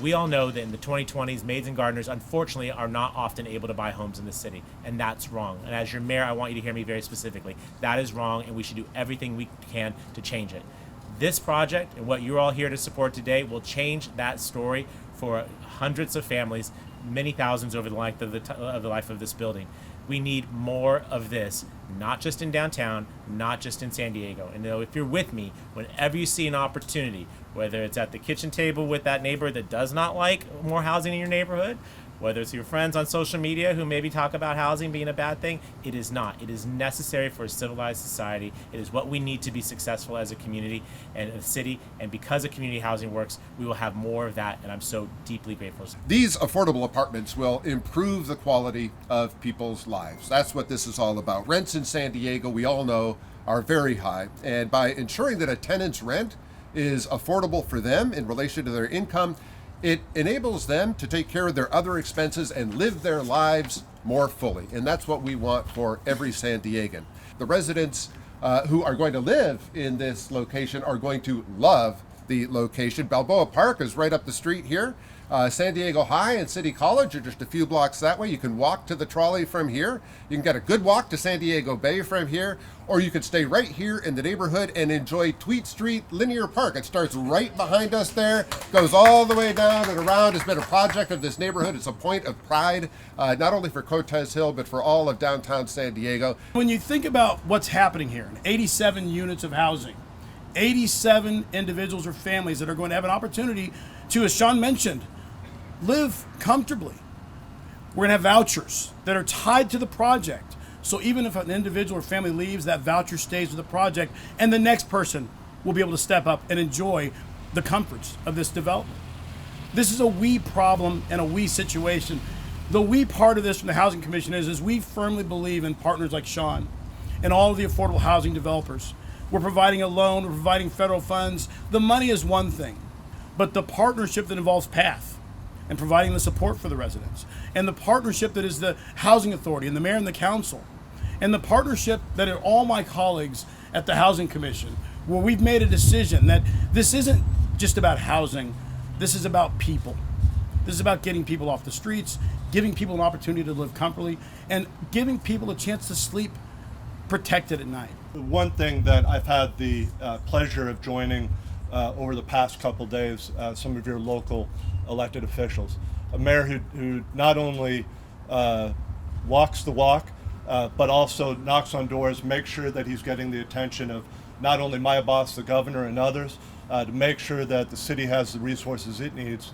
We all know that in the 2020s, maids and gardeners, unfortunately, are not often able to buy homes in the city, and that's wrong. And as your mayor, I want you to hear me very specifically. That is wrong, and we should do everything we can to change it. This project and what you're all here to support today will change that story for hundreds of families, many thousands over the length of the life of this building. We need more of this, not just in downtown, not just in San Diego. And if you're with me, whenever you see an opportunity, whether it's at the kitchen table with that neighbor that does not like more housing in your neighborhood, whether it's your friends on social media who maybe talk about housing being a bad thing, it is not. It is necessary for a civilized society. It is what we need to be successful as a community and a city. And because of Community Housing Works, we will have more of that. And I'm so deeply grateful. These affordable apartments will improve the quality of people's lives. That's what this is all about. Rents in San Diego, we all know, are very high. And by ensuring that a tenant's rent is affordable for them in relation to their income, it enables them to take care of their other expenses and live their lives more fully. And that's what we want for every San Diegan. The residents who are going to live in this location are going to love the location. Balboa Park is right up the street here. San Diego High and City College are just a few blocks that way. You can walk to the trolley from here. You can get a good walk to San Diego Bay from here, or you could stay right here in the neighborhood and enjoy Beech Street Linear Park. It starts right behind us there, goes all the way down and around. It's been a project of this neighborhood. It's a point of pride, not only for Cortez Hill, but for all of downtown San Diego. When you think about what's happening here, 87 units of housing, 87 individuals or families that are going to have an opportunity to, as Sean mentioned, live comfortably. We're going to have vouchers that are tied to the project. So even if an individual or family leaves, that voucher stays with the project, and the next person will be able to step up and enjoy the comforts of this development. This is a we problem and a we situation. The we part of this from the Housing Commission is we firmly believe in partners like Sean and all of the affordable housing developers. We're providing a loan, we're providing federal funds. The money is one thing, but the partnership that involves PATH and providing the support for the residents, and the partnership that is the Housing Authority and the mayor and the council, and the partnership that are all my colleagues at the Housing Commission, where we've made a decision that this isn't just about housing, this is about people. This is about getting people off the streets, giving people an opportunity to live comfortably, and giving people a chance to sleep protected at night. One thing that I've had the pleasure of joining over the past couple days, some of your local elected officials, a mayor who not only walks the walk, but also knocks on doors, makes sure that he's getting the attention of not only my boss, the governor, and others, to make sure that the city has the resources it needs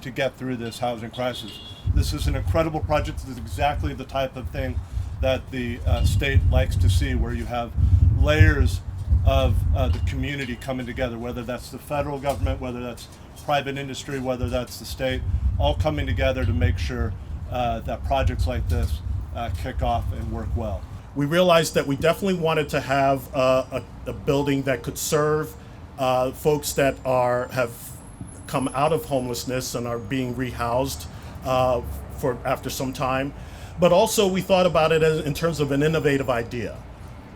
to get through this housing crisis. This is an incredible project. This is exactly the type of thing that the state likes to see, where you have layers of the community coming together, whether that's the federal government, whether that's private industry, whether that's the state, all coming together to make sure that projects like this kick off and work well. We realized that we definitely wanted to have a building that could serve folks that have come out of homelessness and are being rehoused after some time. But also we thought about it in terms of an innovative idea.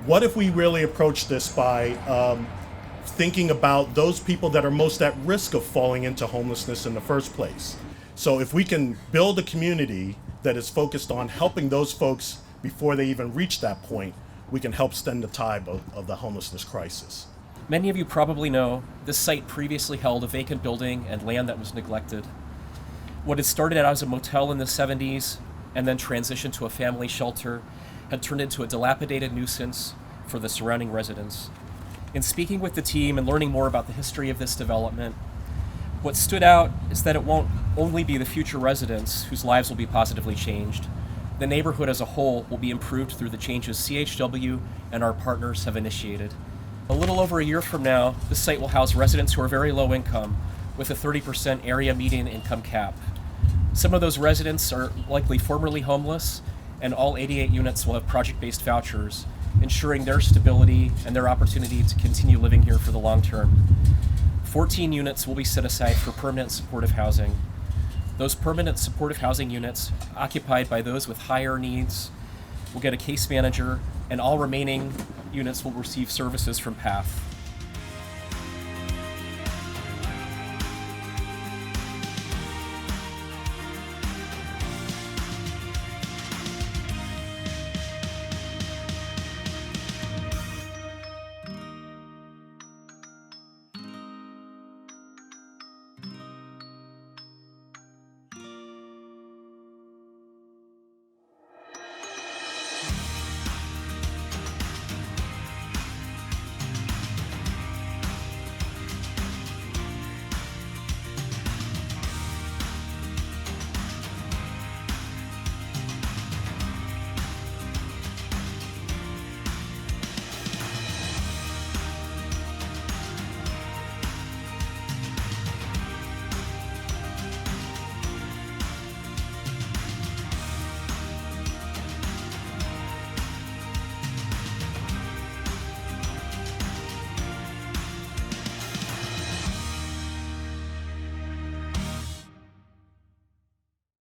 What if we really approach this by thinking about those people that are most at risk of falling into homelessness in the first place? So if we can build a community that is focused on helping those folks before they even reach that point, we can help stem the tide of the homelessness crisis. Many of you probably know this site previously held a vacant building and land that was neglected. What had started out as a motel in the 70s and then transitioned to a family shelter had turned into a dilapidated nuisance for the surrounding residents. In speaking with the team and learning more about the history of this development, what stood out is that it won't only be the future residents whose lives will be positively changed. The neighborhood as a whole will be improved through the changes CHW and our partners have initiated. A little over a year from now, the site will house residents who are very low income with a 30% area median income cap. Some of those residents are likely formerly homeless, and all 88 units will have project-based vouchers, ensuring their stability and their opportunity to continue living here for the long term. 14 units will be set aside for permanent supportive housing. Those permanent supportive housing units, occupied by those with higher needs, will get a case manager, and all remaining units will receive services from PATH.